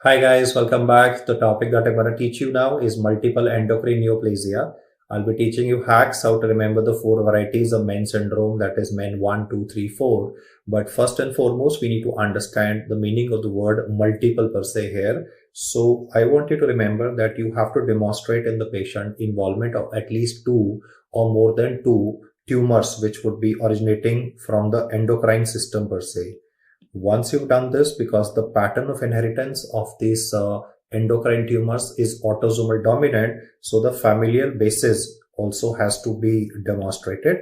Hi guys, welcome back. The topic that I'm going to teach you now is multiple endocrine neoplasia. I'll be teaching you hacks how to remember the four varieties of MEN syndrome, that is MEN 1, 2, 3, 4. But first and foremost, we need to understand the meaning of the word multiple per se here. So I want you to remember that you have to demonstrate in the patient involvement of at least two or more than two tumors which would be originating from the endocrine system per se. Once you've done this, because the pattern of inheritance of these endocrine tumors is autosomal dominant, so the familial basis also has to be demonstrated.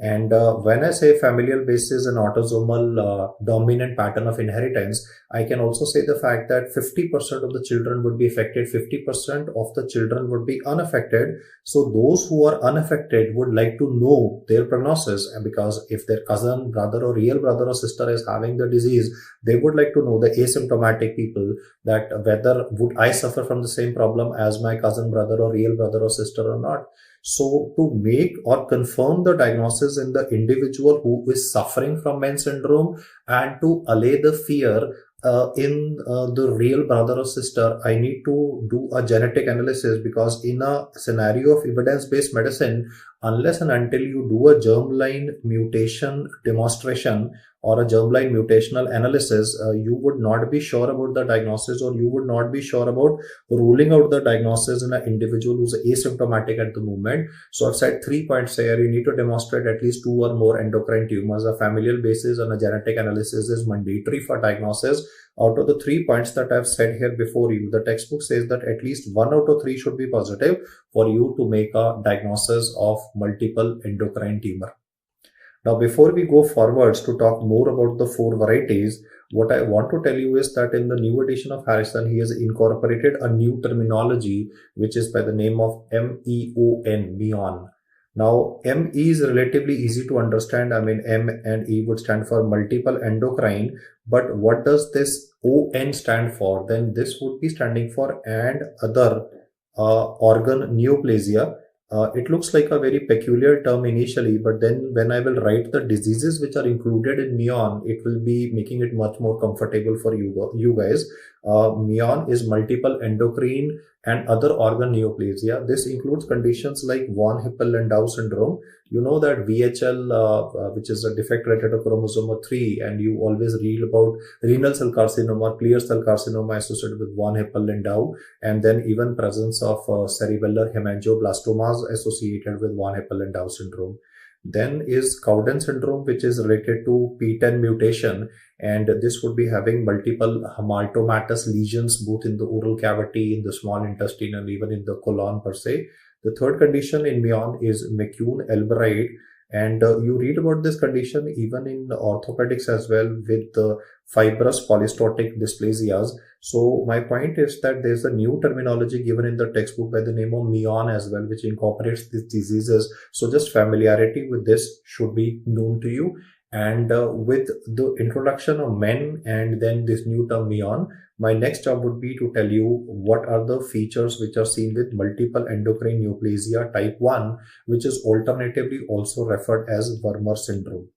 And when I say familial basis and autosomal dominant pattern of inheritance, I can also say the fact that 50% of the children would be affected, 50% of the children would be unaffected. So those who are unaffected would like to know their prognosis, and because if their cousin, brother, or real brother or sister is having the disease, they would like to know, the asymptomatic people, that whether would I suffer from the same problem as my cousin, brother, or real brother or sister or not. So to make or confirm the diagnosis in the individual who is suffering from MEN syndrome and to allay the fear in the real brother or sister, I need to do a genetic analysis, because in a scenario of evidence-based medicine, unless and until you do a germline mutation demonstration or a germline mutational analysis, you would not be sure about the diagnosis, or you would not be sure about ruling out the diagnosis in an individual who's asymptomatic at the moment. So I've said 3 points here. You need to demonstrate at least two or more endocrine tumors. A familial basis and a genetic analysis is mandatory for diagnosis. Out of the 3 points that I've said here before you, the textbook says that at least 1 out of 3 should be positive for you to make a diagnosis of multiple endocrine tumor. Now, before we go forwards to talk more about the four varieties, what I want to tell you is that in the new edition of Harrison, he has incorporated a new terminology, which is by the name of MEON, MEON. Now, ME is relatively easy to understand. I mean, M and E would stand for multiple endocrine, but what does this ON stand for? Then this would be standing for and other organ neoplasia. It looks like a very peculiar term initially, but then when I will write the diseases which are included in MEON, it will be making it much more comfortable for you guys. MEON is multiple endocrine and other organ neoplasia. This includes conditions like von Hippel-Lindau syndrome. You know that VHL, which is a defect related to chromosome 3, and you always read about renal cell carcinoma, clear cell carcinoma associated with von Hippel-Lindau, and then even presence of cerebellar hemangioblastomas associated with von Hippel-Lindau syndrome. Then is Cowden syndrome, which is related to PTEN mutation, and this would be having multiple hamartomatous lesions both in the oral cavity, in the small intestine, and even in the colon per se. The third condition in MEON is McCune-Elbride, and you read about this condition even in orthopedics as well, with the fibrous polystotic dysplasias. So my point is that there's a new terminology given in the textbook by the name of MEON as well, which incorporates these diseases. So just familiarity with this should be known to you. And with the introduction of MEN and then this new term MEON, my next job would be to tell you what are the features which are seen with multiple endocrine neoplasia type 1, which is alternatively also referred as Wermer syndrome.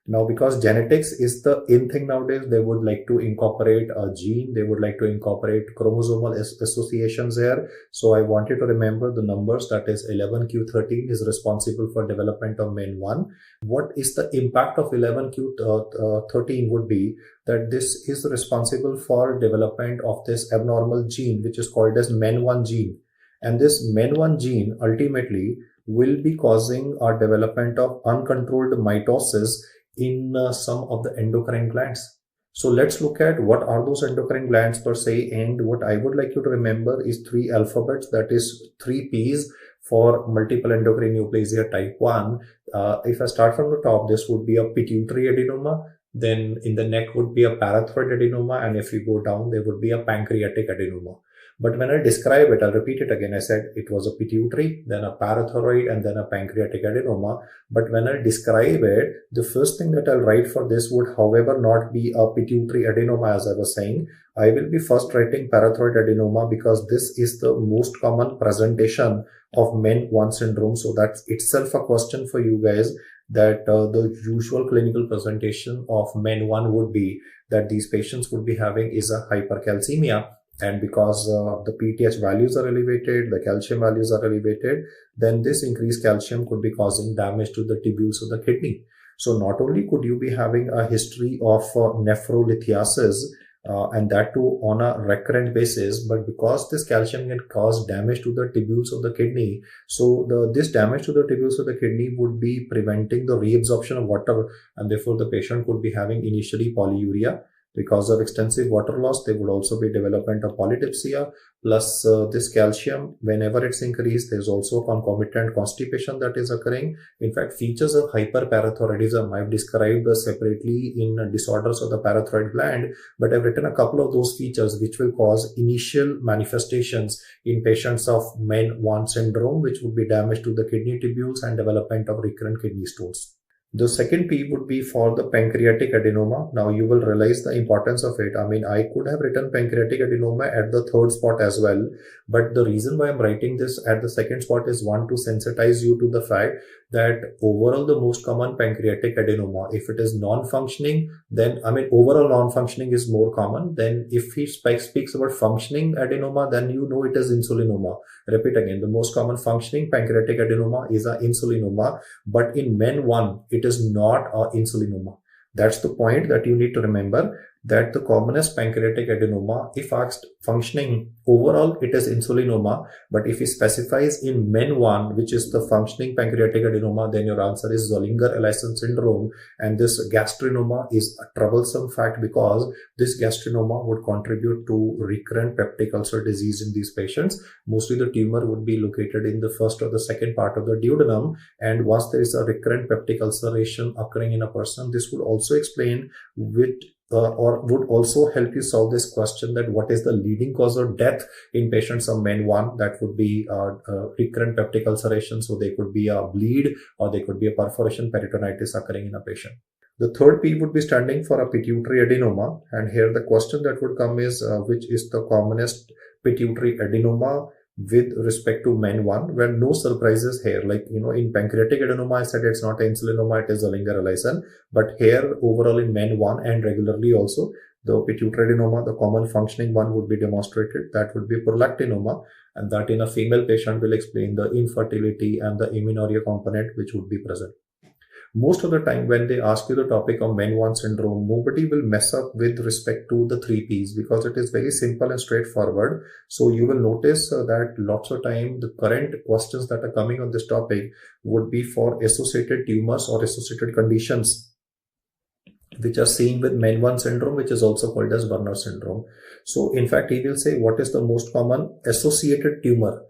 Now, because genetics is the in thing nowadays, they would like to incorporate a gene, they would like to incorporate chromosomal associations here. So I want you to remember the numbers, that is 11q13 is responsible for development of MEN1. What is the impact of 11q13 would be that this is responsible for development of this abnormal gene, which is called as MEN1 gene. And this MEN1 gene ultimately will be causing our development of uncontrolled mitosis in some of the endocrine glands. So let's look at what are those endocrine glands per se, and what I would like you to remember is 3 alphabets, that is 3 P's for multiple endocrine neoplasia type 1. If I start from the top, this would be a pituitary adenoma, then in the neck would be a parathyroid adenoma, and if you go down, there would be a pancreatic adenoma. But when I describe it, I'll repeat it again. I said it was a pituitary, then a parathyroid, and then a pancreatic adenoma. But when I describe it, the first thing that I'll write for this would, however, not be a pituitary adenoma, as I was saying. I will be first writing parathyroid adenoma, because this is the most common presentation of MEN1 syndrome. So that's itself a question for you guys, that the usual clinical presentation of MEN1 would be that these patients would be having is a hypercalcemia. and because the PTH values are elevated, the calcium values are elevated, then this increased calcium could be causing damage to the tubules of the kidney. So not only could you be having a history of nephrolithiasis, and that too on a recurrent basis, but because this calcium can cause damage to the tubules of the kidney, so this damage to the tubules of the kidney would be preventing the reabsorption of water, and therefore the patient could be having initially polyuria. Because of extensive water loss, there would also be development of polydipsia. Plus this calcium, whenever it's increased, there's also concomitant constipation that is occurring. In fact, features of hyperparathyroidism I've described separately in disorders of the parathyroid gland, but I've written a couple of those features which will cause initial manifestations in patients of MEN1 syndrome, which would be damage to the kidney tubules and development of recurrent kidney stones. The second P would be for the pancreatic adenoma. Now you will realize the importance of it. I mean, I could have written pancreatic adenoma at the third spot as well, but the reason why I'm writing this at the second spot is, one, to sensitize you to the fact that overall the most common pancreatic adenoma, if it is non-functioning, then overall non-functioning is more common. Then if he speaks about functioning adenoma, then you know it is insulinoma. Repeat again, the most common functioning pancreatic adenoma is a insulinoma, but in MEN1 it is not a insulinoma. That's the point that you need to remember, that the commonest pancreatic adenoma, if asked functioning, overall it is insulinoma, but if he specifies in MEN1, which is the functioning pancreatic adenoma, then your answer is Zollinger-Ellison syndrome. And this gastrinoma is a troublesome fact because this gastrinoma would contribute to recurrent peptic ulcer disease in these patients. Mostly the tumor would be located in the first or the second part of the duodenum, and once there is a recurrent peptic ulceration occurring in a person, this would also explain or would also help you solve this question, that what is the leading cause of death in patients of MEN1. That would be recurrent peptic ulceration. So they could be a bleed, or they could be a perforation peritonitis occurring in a patient. The third P would be standing for a pituitary adenoma. And here the question that would come is, which is the commonest pituitary adenoma with respect to MEN1? Well, no surprises here. Like, in pancreatic adenoma, I said it's not insulinoma, it is Zollinger-Ellison. But here, overall in MEN1 and regularly also, the pituitary adenoma, the common functioning one, would be demonstrated. That would be prolactinoma. And that in a female patient will explain the infertility and the amenorrhea component which would be present. Most of the time when they ask you the topic of MEN1 syndrome, nobody will mess up with respect to the 3 Ps because it is very simple and straightforward. So you will notice that lots of time the current questions that are coming on this topic would be for associated tumors or associated conditions which are seen with MEN1 syndrome, which is also called as Werner syndrome. So in fact, he will say what is the most common associated tumor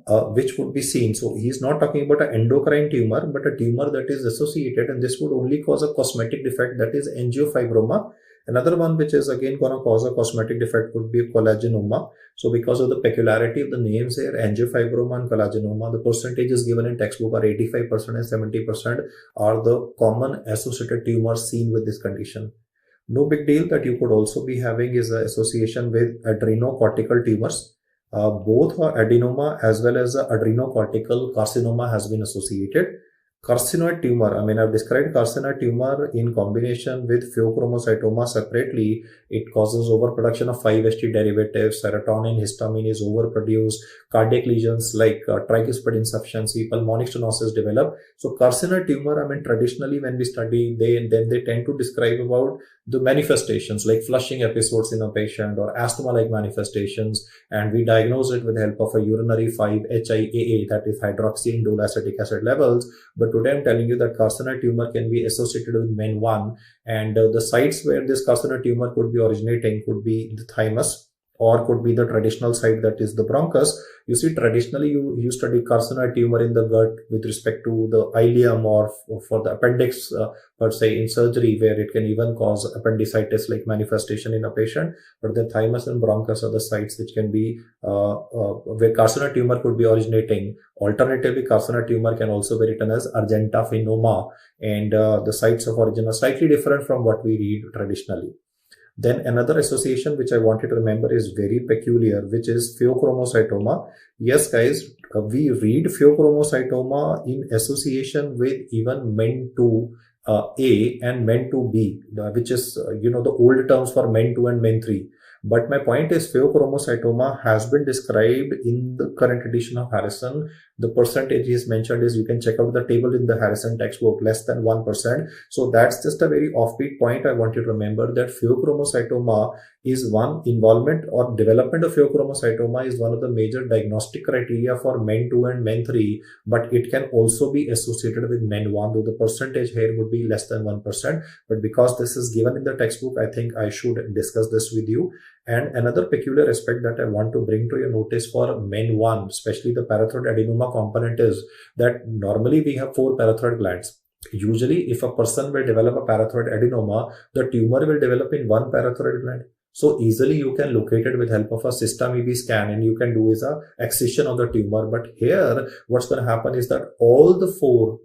which would be seen. So he's not talking about an endocrine tumor, but a tumor that is associated, and this would only cause a cosmetic defect, that is angiofibroma. Another one which is again going to cause a cosmetic defect would be collagenoma. So because of the peculiarity of the names here, angiofibroma and collagenoma, the percentages given in textbook are 85% and 70% are the common associated tumors seen with this condition. No big deal. That you could also be having is an association with adrenocortical tumors. Both adenoma as well as adrenocortical carcinoma has been associated. Carcinoid tumor, I've described carcinoid tumor in combination with pheochromocytoma separately. It causes overproduction of 5-HT derivatives, serotonin, histamine is overproduced, cardiac lesions like tricuspid insufficiency, pulmonic stenosis develop. So carcinoid tumor, traditionally when we study, they tend to describe about the manifestations like flushing episodes in a patient or asthma-like manifestations, and we diagnose it with the help of a urinary 5-HIAA, that is hydroxyindole acetic acid levels. But today I'm telling you that carcinoid tumor can be associated with MEN1, and the sites where this carcinoid tumor could be originating could be the thymus, or could be the traditional site, that is the bronchus. You see, traditionally you study carcinoid tumor in the gut with respect to the ileum or for the appendix per se in surgery, where it can even cause appendicitis like manifestation in a patient. But the thymus and bronchus are the sites which can be where carcinoid tumor could be originating. Alternatively, carcinoid tumor can also be written as argentaphenoma, and the sites of origin are slightly different from what we read traditionally. Then another association which I wanted to remember is very peculiar, which is pheochromocytoma. Yes, guys, we read pheochromocytoma in association with even MEN2A and MEN2B, which is, the old terms for MEN2 and MEN3. But my point is pheochromocytoma has been described in the current edition of Harrison. The percentage is mentioned is, you can check out the table in the Harrison textbook, less than 1%. So that's just a very offbeat point. I want you to remember that pheochromocytoma is one involvement or development of pheochromocytoma is one of the major diagnostic criteria for men 2 and men 3, but it can also be associated with men 1, though the percentage here would be less than 1%. But because this is given in the textbook, I think I should discuss this with you. And another peculiar aspect that I want to bring to your notice for men 1, especially the parathyroid adenoma component, is that normally we have 4 parathyroid glands. Usually, if a person will develop a parathyroid adenoma, the tumor will develop in one parathyroid gland. So easily you can locate it with help of a System-EB scan, and you can do is a excision of the tumor. But here, what's going to happen is that all the four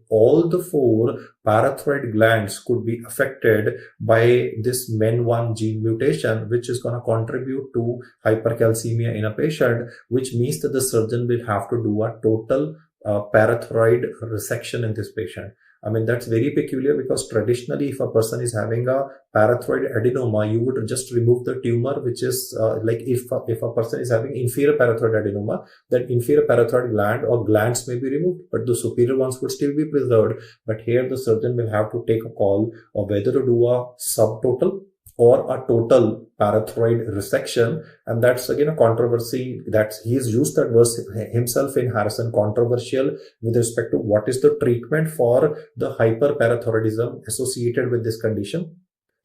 parathyroid glands could be affected by this MEN1 gene mutation, which is going to contribute to hypercalcemia in a patient, which means that the surgeon will have to do a total parathyroid resection in this patient. I mean, that's very peculiar, because traditionally, if a person is having a parathyroid adenoma, you would just remove the tumor, which is like if a person is having inferior parathyroid adenoma, that inferior parathyroid gland or glands may be removed, but the superior ones would still be preserved. But here the surgeon will have to take a call of whether to do a subtotal or a total parathyroid resection. And that's again a controversy that he's used that verse himself in Harrison, controversial with respect to what is the treatment for the hyperparathyroidism associated with this condition.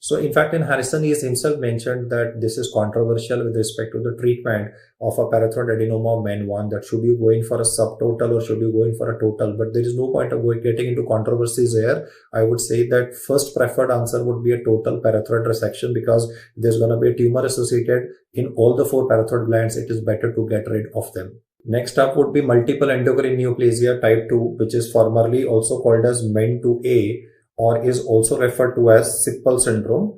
So in fact, in Harrison, he has himself mentioned that this is controversial with respect to the treatment of a parathyroid adenoma of men 1, that should you go in for a subtotal or should you go in for a total. But there is no point of getting into controversies here. I would say that first preferred answer would be a total parathyroid resection, because there's going to be a tumor associated in all the 4 parathyroid glands. It is better to get rid of them. Next up would be multiple endocrine neoplasia type 2, which is formerly also called as MEN2A, or is also referred to as Sippel syndrome.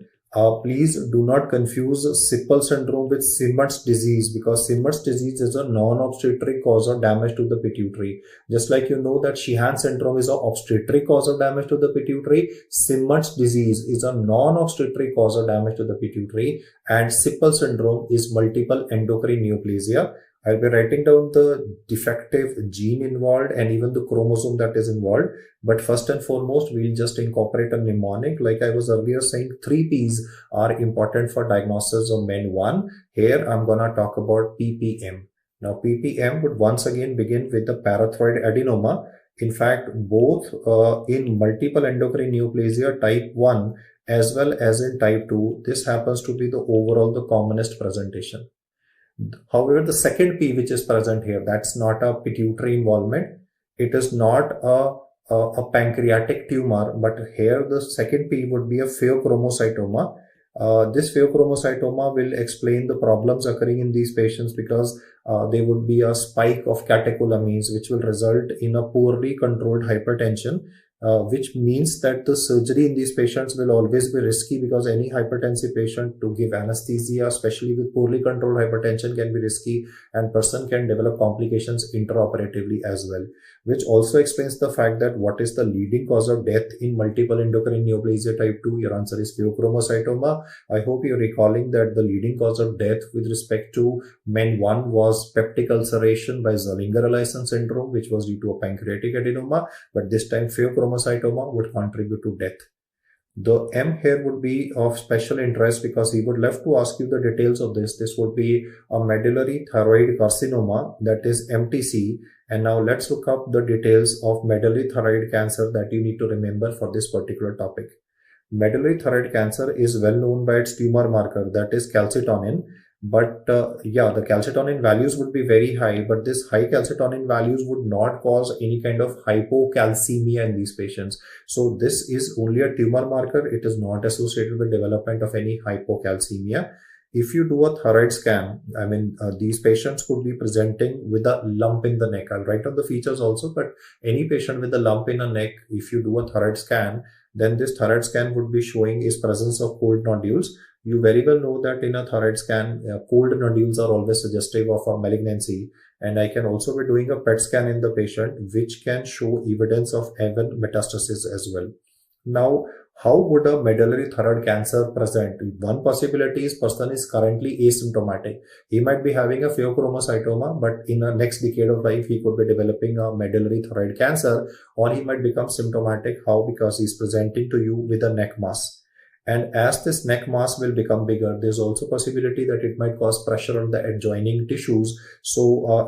Please do not confuse Sippel syndrome with Simon's disease, because Simon's disease is a non-obstetric cause of damage to the pituitary. Just like you know that Sheehan syndrome is an obstetric cause of damage to the pituitary, Simon's disease is a non-obstetric cause of damage to the pituitary, and Sippel syndrome is multiple endocrine neoplasia. I'll be writing down the defective gene involved and even the chromosome that is involved. But first and foremost, we'll just incorporate a mnemonic. Like I was earlier saying, 3 P's are important for diagnosis of MEN1. Here, I'm going to talk about PPM. Now, PPM would once again begin with the parathyroid adenoma. In fact, both in multiple endocrine neoplasia type 1 as well as in type 2, this happens to be the overall the commonest presentation. However, the second P which is present here, that's not a pituitary involvement. It is not a pancreatic tumor, but here the second P would be a pheochromocytoma. This pheochromocytoma will explain the problems occurring in these patients, because there would be a spike of catecholamines, which will result in a poorly controlled hypertension. Which means that the surgery in these patients will always be risky, because any hypertensive patient to give anesthesia, especially with poorly controlled hypertension, can be risky, and person can develop complications intraoperatively as well. Which also explains the fact that what is the leading cause of death in multiple endocrine neoplasia type 2? Your answer is pheochromocytoma. I hope you're recalling that the leading cause of death with respect to MEN1 was peptic ulceration by Zollinger-Ellison syndrome, which was due to a pancreatic adenoma, but this time pheochromocytoma would contribute to death. The M here would be of special interest, because he would love to ask you the details of this. This would be a medullary thyroid carcinoma, that is MTC. And now let's look up the details of medullary thyroid cancer that you need to remember for this particular topic. Medullary thyroid cancer is well known by its tumor marker, that is calcitonin. But yeah, the calcitonin values would be very high, but this high calcitonin values would not cause any kind of hypocalcemia in these patients. So this is only a tumor marker. It is not associated with development of any hypocalcemia. If you do a thyroid scan, I mean, these patients could be presenting with a lump in the neck. I'll write down the features also, but any patient with a lump in a neck, if you do a thyroid scan, then this thyroid scan would be showing is presence of cold nodules. You very well know that in a thyroid scan, cold nodules are always suggestive of a malignancy. And I can also be doing a PET scan in the patient, which can show evidence of even metastasis as well. Now, How would a medullary thyroid cancer present? One possibility is person is currently asymptomatic. He might be having a pheochromocytoma, but in the next decade of life, he could be developing a medullary thyroid cancer, or he might become symptomatic. How? Because he's presenting to you with a neck mass. And as this neck mass will become bigger, there's also possibility that it might cause pressure on the adjoining tissues. So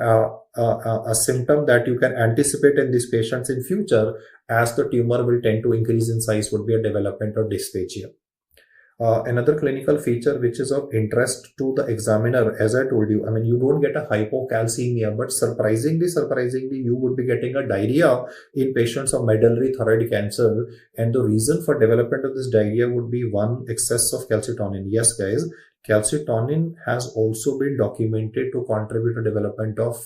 a symptom that you can anticipate in these patients in future, as the tumor will tend to increase in size, would be a development of dysphagia. Another clinical feature which is of interest to the examiner, as I told you, I mean, you don't get a hypocalcemia, but surprisingly, you would be getting a diarrhea in patients of medullary thyroid cancer. And the reason for development of this diarrhea would be one, excess of calcitonin. Yes, guys, calcitonin has also been documented to contribute to development of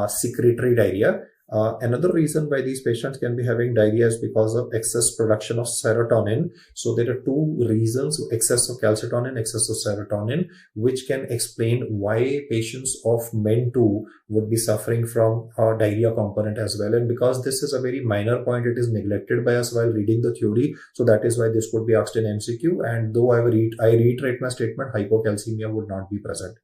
secretory diarrhea. Another reason why these patients can be having diarrhea is because of excess production of serotonin. So there are two reasons: excess of calcitonin, excess of serotonin, which can explain why patients of MEN2 would be suffering from a diarrhea component as well. And because this is a very minor point, it is neglected by us while reading the theory. So that is why this could be asked in MCQ. And though I reiterate my statement, hypocalcemia would not be present.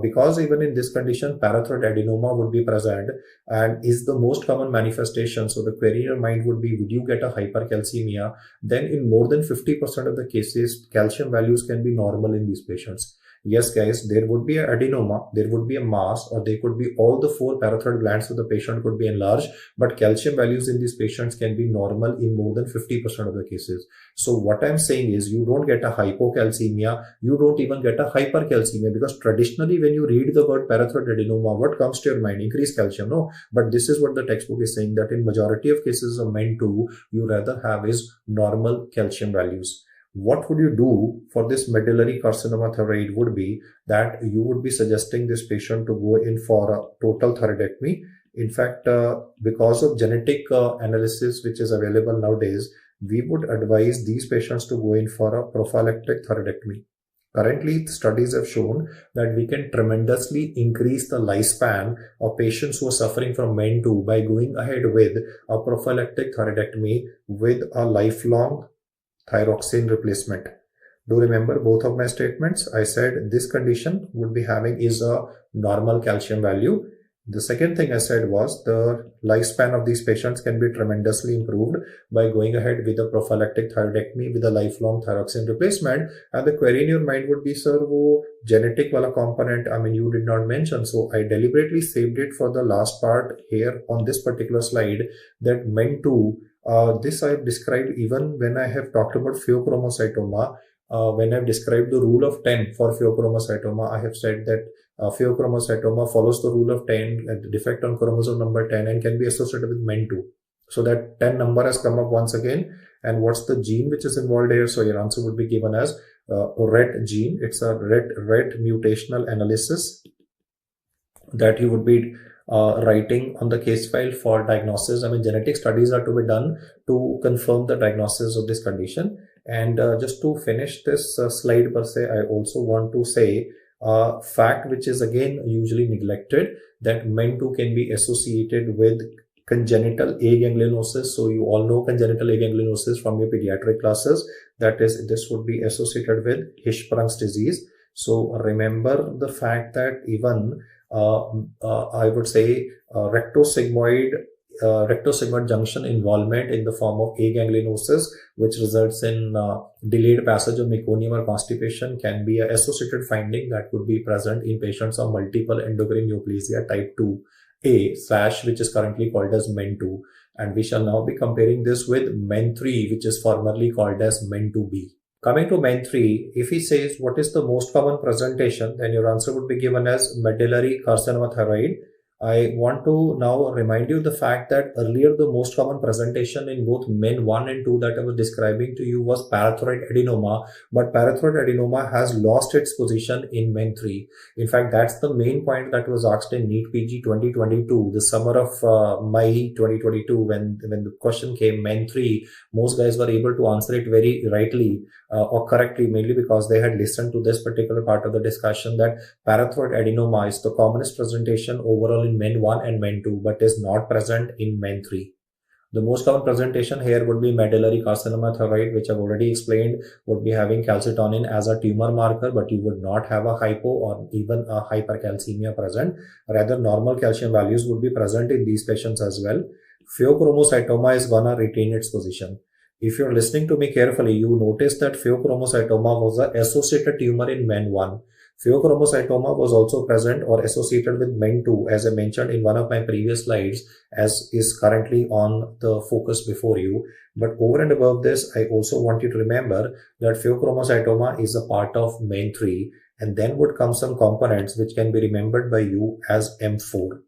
Because even in this condition, parathyroid adenoma would be present and is the most common manifestation. So the query in your mind would be, would you get a hypercalcemia? Then in more than 50% of the cases, calcium values can be normal in these patients. Yes, guys, there would be an adenoma, there would be a mass, or there could be all the 4 parathyroid glands of the patient could be enlarged, but calcium values in these patients can be normal in more than 50% of the cases. So what I'm saying is, you don't get a hypocalcemia, you don't even get a hypercalcemia, because traditionally when you read the word parathyroid adenoma, what comes to your mind? Increased calcium, no? But this is what the textbook is saying, that in majority of cases of MEN2, you rather have is normal calcium values. What would you do for this medullary carcinoma thyroid would be that you would be suggesting this patient to go in for a total thyroidectomy. In fact, because of genetic analysis which is available nowadays, we would advise these patients to go in for a prophylactic thyroidectomy. Currently, studies have shown that we can tremendously increase the lifespan of patients who are suffering from MEN2 by going ahead with a prophylactic thyroidectomy with a lifelong thyroxine replacement. Do remember both of my statements. I said this condition would be having is a normal calcium value. The second thing I said was the lifespan of these patients can be tremendously improved by going ahead with a prophylactic thyroidectomy with a lifelong thyroxine replacement. And the query in your mind would be, sir, wo genetic wala component, I mean, you did not mention. So I deliberately saved it for the last part here on this particular slide, that MEN2, this I have described even when I have talked about pheochromocytoma. When I've described the rule of 10 for pheochromocytoma, I have said that pheochromocytoma follows the rule of 10, the defect on chromosome number 10, and can be associated with MEN2. So that 10 number has come up once again. And what's the gene which is involved here? So your answer would be given as RET gene. It's a RET mutational analysis that you would be writing on the case file for diagnosis. I mean, genetic studies are to be done to confirm the diagnosis of this condition. And just to finish this slide per se, I also want to say a fact which is again usually neglected, that MEN2 can be associated with congenital aganglionosis. So you all know congenital aganglionosis from your pediatric classes. That is, this would be associated with Hirschsprung's disease. So remember the fact that even I would say rectosigmoid junction involvement in the form of aganglionosis, which results in delayed passage of meconium or constipation, can be an associated finding that could be present in patients of multiple endocrine neoplasia type 2A/ which is currently called as MEN2. And we shall now be comparing this with MEN3, which is formerly called as MEN2B. Coming to MEN3, if he says what is the most common presentation, then your answer would be given as medullary carcinoma thyroid. I want to now remind you the fact that earlier the most common presentation in both MEN1 and 2 that I was describing to you was parathyroid adenoma, but parathyroid adenoma has lost its position in MEN3. In fact, that's the main point that was asked in NEET PG 2022, the summer of May 2022, when the question came MEN3, most guys were able to answer it very rightly or correctly, mainly because they had listened to this particular part of the discussion, that parathyroid adenoma is the commonest presentation overall in MEN1 and MEN2, but is not present in MEN3. The most common presentation here would be medullary carcinoma thyroid, which I've already explained, would be having calcitonin as a tumor marker, but you would not have a hypo or even a hypercalcemia present. Rather, normal calcium values would be present in these patients as well. Pheochromocytoma is gonna retain its position. If you're listening to me carefully, you notice that pheochromocytoma was the associated tumor in MEN1. Pheochromocytoma was also present or associated with MEN2, as I mentioned in one of my previous slides, as is currently on the focus before you. But over and above this, I also want you to remember that pheochromocytoma is a part of MEN3, and then would come some components which can be remembered by you as M4.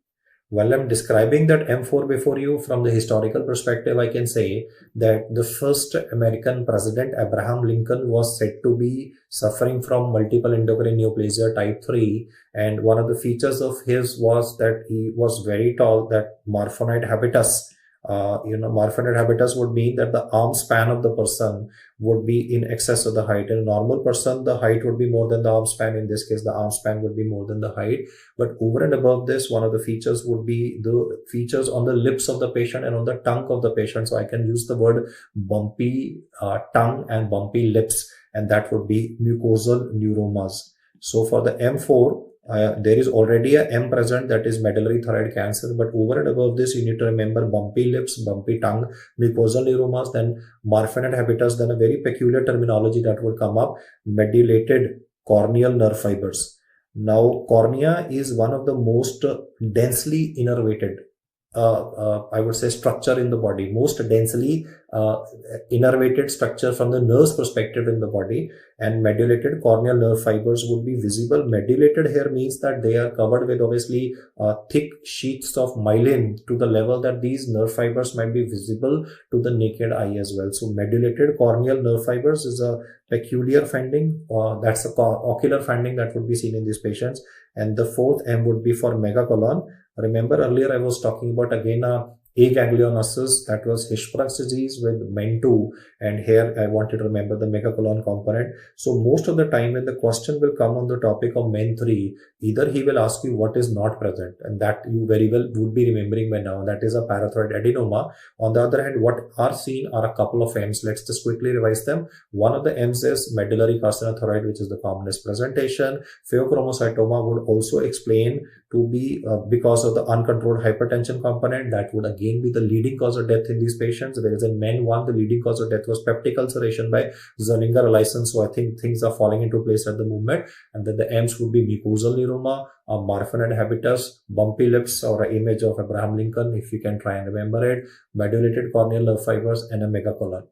While I'm describing that M4 before you from the historical perspective, I can say that the first American president, Abraham Lincoln, was said to be suffering from multiple endocrine neoplasia type 3. And one of the features of his was that he was very tall, that Marfanite habitus. Marfanite habitus would mean that the arm span of the person would be in excess of the height. In a normal person, the height would be more than the arm span. In this case, the arm span would be more than the height. But over and above this, one of the features would be the features on the lips of the patient and on the tongue of the patient. So I can use the word bumpy tongue and bumpy lips, and that would be mucosal neuromas. So for the M4, there is already a M present, that is medullary thyroid cancer, but over and above this, you need to remember bumpy lips, bumpy tongue, mucosal neuromas, then Marfanite habitus, then a very peculiar terminology that would come up, medullated corneal nerve fibers. Now, cornea is one of the most densely innervated I would say structure in the body, most densely innervated structure from the nerve's perspective in the body, and medullated corneal nerve fibers would be visible. Medullated here means that they are covered with obviously thick sheets of myelin to the level that these nerve fibers might be visible to the naked eye as well. So medullated corneal nerve fibers is a peculiar finding, that's a ocular finding that would be seen in these patients. And the fourth M would be for megacolon. Remember earlier I was talking about again aganglionosis, that was Hirschsprung's disease with MEN2, and here I want you to remember the megacolon component. So most of the time when the question will come on the topic of MEN3, either he will ask you what is not present, and that you very well would be remembering by now, that is a parathyroid adenoma. On the other hand, what are seen are a couple of M's. Let's just quickly revise them. One of the M's is medullary carcinothyroid, which is the commonest presentation. Pheochromocytoma would also explain to be because of the uncontrolled hypertension component, that would again be the leading cause of death in these patients. Whereas in MEN1, the leading cause of death was peptic ulceration by Zerlinger license. So I think things are falling into place at the moment. And then the M's would be mucosal neuroma, a Marfanite habitus, bumpy lips, or an image of Abraham Lincoln, if you can try and remember it, medullated corneal nerve fibers, and a megacolon.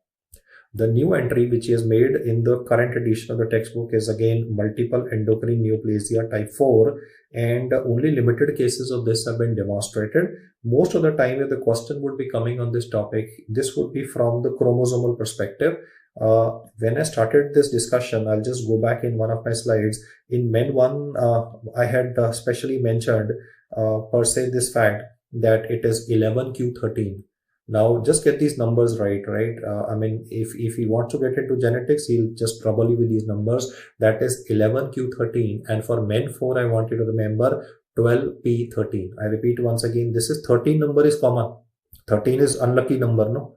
The new entry which is made in the current edition of the textbook is again multiple endocrine neoplasia type 4, and only limited cases of this have been demonstrated. Most of the time if the question would be coming on this topic, this would be from the chromosomal perspective. When I started this discussion, I'll just go back in one of my slides. In MEN1, I had specially mentioned per se this fact that it is 11q13. Now, just get these numbers right? I mean, if he wants to get into genetics, he'll just trouble you with these numbers. That is 11q13. And for MEN4, I want you to remember 12p13. I repeat once again, this is 13 number is common. 13 is unlucky number, no?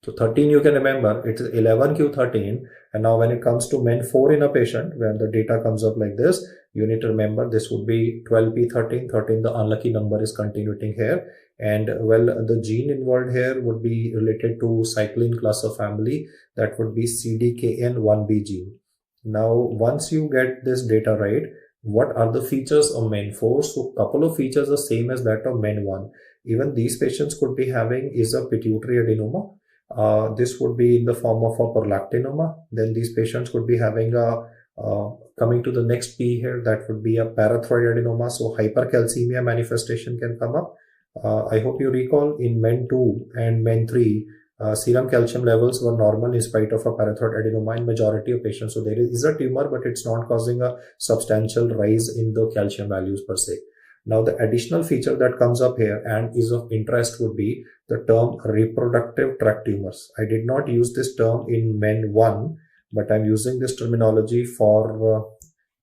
So 13 you can remember, it is 11q13. And now when it comes to MEN4 in a patient, when the data comes up like this, you need to remember this would be 12p13. 13, the unlucky number is continuing here. And well, the gene involved here would be related to cyclin class of family, that would be CDKN1B gene. Now, once you get this data right, what are the features of MEN4? So couple of features are same as that of MEN1. Even these patients could be having is a pituitary adenoma. This would be in the form of a prolactinoma. Then these patients could be having a coming to the next P here, that would be a parathyroid adenoma. So hypercalcemia manifestation can come up. I hope you recall in MEN2 and MEN3, serum calcium levels were normal in spite of a parathyroid adenoma in majority of patients. So there is a tumor, but it's not causing a substantial rise in the calcium values per se. Now, the additional feature that comes up here and is of interest would be the term reproductive tract tumors. I did not use this term in MEN1, but I'm using this terminology for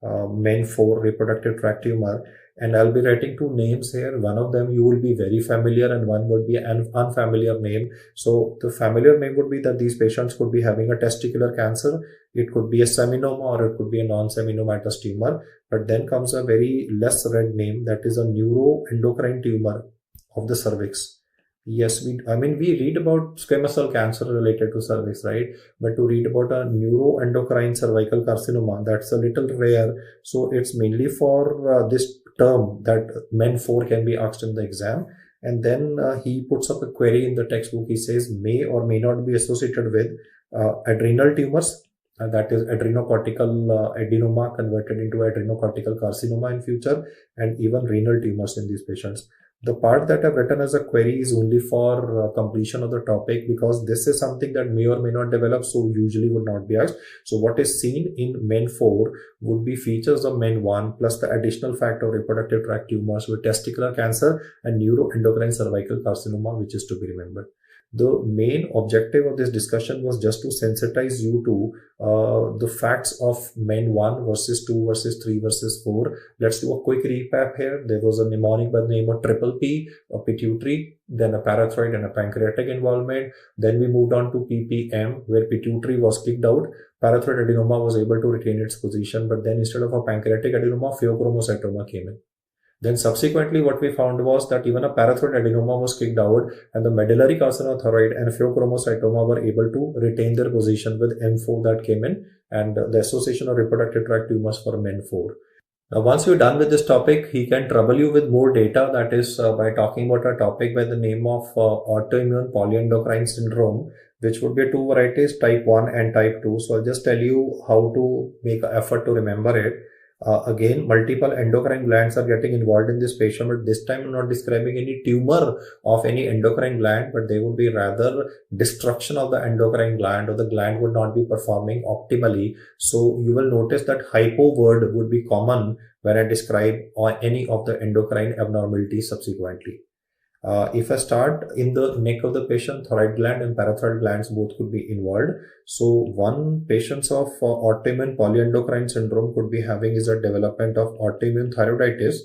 MEN4 reproductive tract tumor. And I'll be writing two names here. One of them you will be very familiar and one would be an unfamiliar name. So the familiar name would be that these patients could be having a testicular cancer. It could be a seminoma or it could be a non-seminomatous tumor. But then comes a very less read name, that is a neuroendocrine tumor of the cervix. Yes, we read about squamous cell cancer related to cervix, right? But to read about a neuroendocrine cervical carcinoma, that's a little rare. So it's mainly for this term that MEN4 can be asked in the exam. And then he puts up a query in the textbook. He says may or may not be associated with adrenal tumors. That is adrenocortical adenoma converted into adrenocortical carcinoma in future, and even renal tumors in these patients. The part that I've written as a query is only for completion of the topic, because this is something that may or may not develop, so usually would not be asked. So what is seen in MEN4 would be features of MEN1 plus the additional fact of reproductive tract tumors with testicular cancer and neuroendocrine cervical carcinoma, which is to be remembered. The main objective of this discussion was just to sensitize you to the facts of MEN1 versus 2 versus 3 versus 4. Let's do a quick recap here. There was a mnemonic by the name of triple P, a pituitary, then a parathyroid and a pancreatic involvement. Then we moved on to PPM, where pituitary was kicked out. Parathyroid adenoma was able to retain its position, but then instead of a pancreatic adenoma, pheochromocytoma came in. Then subsequently what we found was that even a parathyroid adenoma was kicked out, and the medullary carcinothyroid and pheochromocytoma were able to retain their position with M4 that came in, and the association of reproductive tract tumors for MEN4. Now, once you're done with this topic, he can trouble you with more data, that is by talking about a topic by the name of autoimmune polyendocrine syndrome, which would be two varieties, type 1 and type 2. So I'll just tell you how to make an effort to remember it. Again, multiple endocrine glands are getting involved in this patient, but this time I'm not describing any tumor of any endocrine gland, but they would be rather destruction of the endocrine gland, or the gland would not be performing optimally. So you will notice that hypo word would be common when I describe any of the endocrine abnormalities subsequently. If I start in the neck of the patient, thyroid gland and parathyroid glands both could be involved. So one patients of autoimmune polyendocrine syndrome could be having is a development of autoimmune thyroiditis,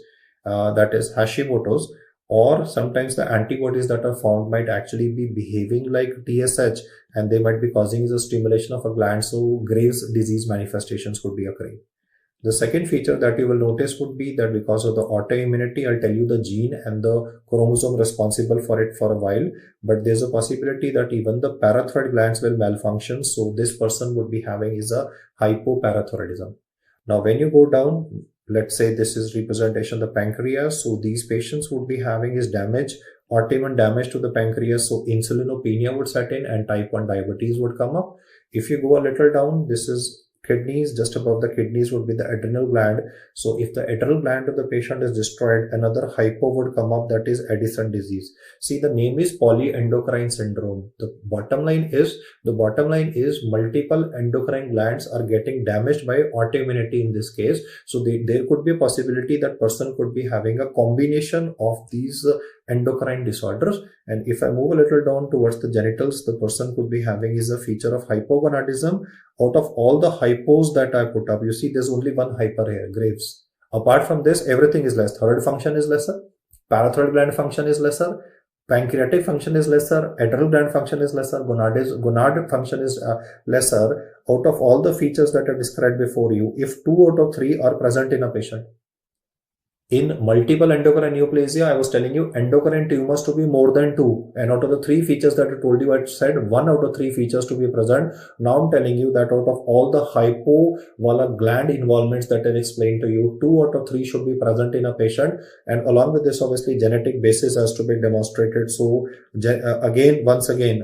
that is Hashimoto's, or sometimes the antibodies that are found might actually be behaving like TSH, and they might be causing the stimulation of a gland. So Graves' disease manifestations could be occurring. The second feature that you will notice would be that because of the autoimmunity, I'll tell you the gene and the chromosome responsible for it for a while, but there's a possibility that even the parathyroid glands will malfunction. So this person would be having is a hypoparathyroidism. Now, when you go down, let's say this is representation of the pancreas. So these patients would be having is damage, autoimmune damage to the pancreas. So insulinopenia would set in and type 1 diabetes would come up. If you go a little down, this is kidneys. Just above the kidneys would be the adrenal gland. So if the adrenal gland of the patient is destroyed, another hypo would come up, that is Addison disease. See, the name is polyendocrine syndrome. The bottom line is multiple endocrine glands are getting damaged by autoimmunity in this case. So there could be a possibility that person could be having a combination of these endocrine disorders. And if I move a little down towards the genitals, the person could be having is a feature of hypogonadism. Out of all the hypos that I put up, you see there's only one hyper here, Graves. Apart from this, everything is less. Thyroid function is lesser, parathyroid gland function is lesser, pancreatic function is lesser, adrenal gland function is lesser, gonad function is lesser. Out of all the features that I described before you, if 2 out of 3 are present in a patient, in multiple endocrine neoplasia, I was telling you endocrine tumors to be more than 2. And out of the 3 features that I told you, I said 1 out of 3 features to be present. Now I'm telling you that out of all the hypovala gland involvements that I've explained to you, 2 out of 3 should be present in a patient. And along with this, obviously, genetic basis has to be demonstrated. So once again,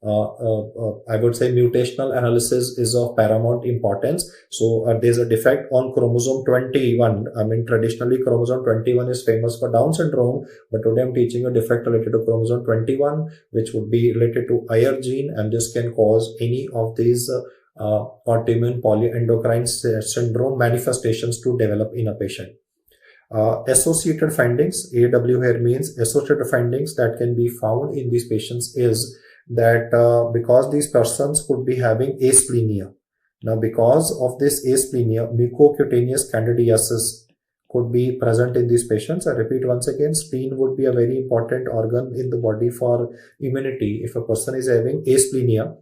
I would say mutational analysis is of paramount importance. So there's a defect on chromosome 21. Traditionally chromosome 21 is famous for Down syndrome, but today I'm teaching a defect related to chromosome 21, which would be related to IR gene, and this can cause any of these autoimmune polyendocrine syndrome manifestations to develop in a patient. Associated findings, AW here means associated findings that can be found in these patients is that because these persons could be having asplenia. Now, because of this asplenia, mucocutaneous candidiasis could be present in these patients. I repeat once again, spleen would be a very important organ in the body for immunity. If a person is having asplenia,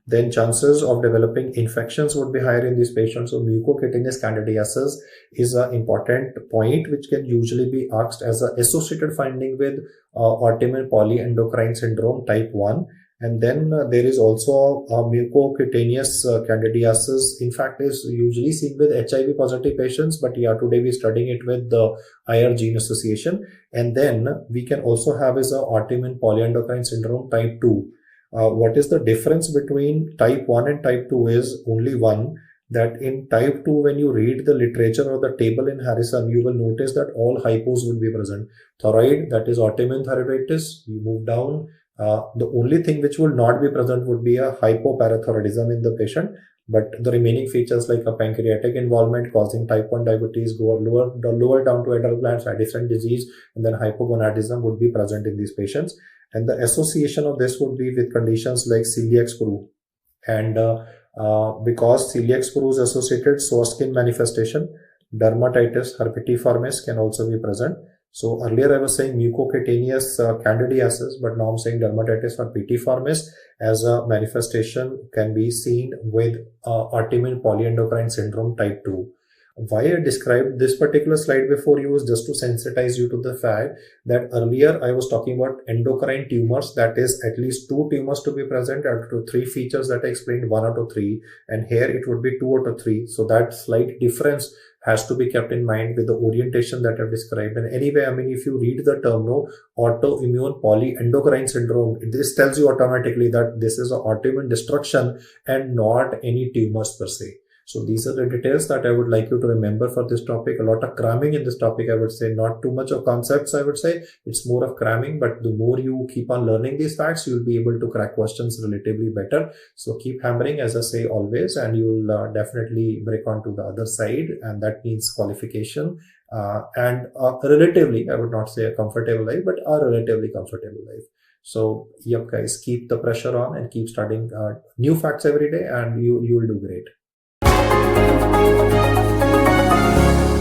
then chances of developing infections would be higher in these patients. So mucocutaneous candidiasis is an important point which can usually be asked as an associated finding with autoimmune polyendocrine syndrome type 1. And then there is also mucocutaneous candidiasis. In fact, is usually seen with HIV positive patients, but yeah, today we're studying it with the IR gene association. And then we can also have is a autoimmune polyendocrine syndrome type 2. What is the difference between type 1 and type 2 is only one, that in type 2, when you read the literature or the table in Harrison, you will notice that all hypos would be present. Thyroid, that is autoimmune thyroiditis, you move down. The only thing which will not be present would be a hypoparathyroidism in the patient, but the remaining features like a pancreatic involvement causing type 1 diabetes, go lower down to adult glands, Addison disease, and then hypogonadism would be present in these patients. And the association of this would be with conditions like celiac sprue. And because celiac sprue is associated, sore skin manifestation, dermatitis herpetiformis can also be present. So earlier I was saying mucocutaneous candidiasis, but now I'm saying dermatitis herpetiformis as a manifestation can be seen with autoimmune polyendocrine syndrome type 2. Why I described this particular slide before you is just to sensitize you to the fact that earlier I was talking about endocrine tumors, that is at least 2 tumors to be present out of 3 features that I explained, 1 out of 3, and here it would be 2 out of 3. So that slight difference has to be kept in mind with the orientation that I've described. And anyway, I mean, if you read the term, autoimmune polyendocrine syndrome, this tells you automatically that this is an autoimmune destruction and not any tumors per se. So these are the details that I would like you to remember for this topic. A lot of cramming in this topic, I would say, not too much of concepts, I would say. It's more of cramming, but the more you keep on learning these facts, you'll be able to crack questions relatively better. So keep hammering, as I say always, and you'll definitely break onto the other side, and that means qualification and relatively, I would not say a comfortable life, but a relatively comfortable life. So yep, guys, keep the pressure on and keep studying new facts every day, and you will do great.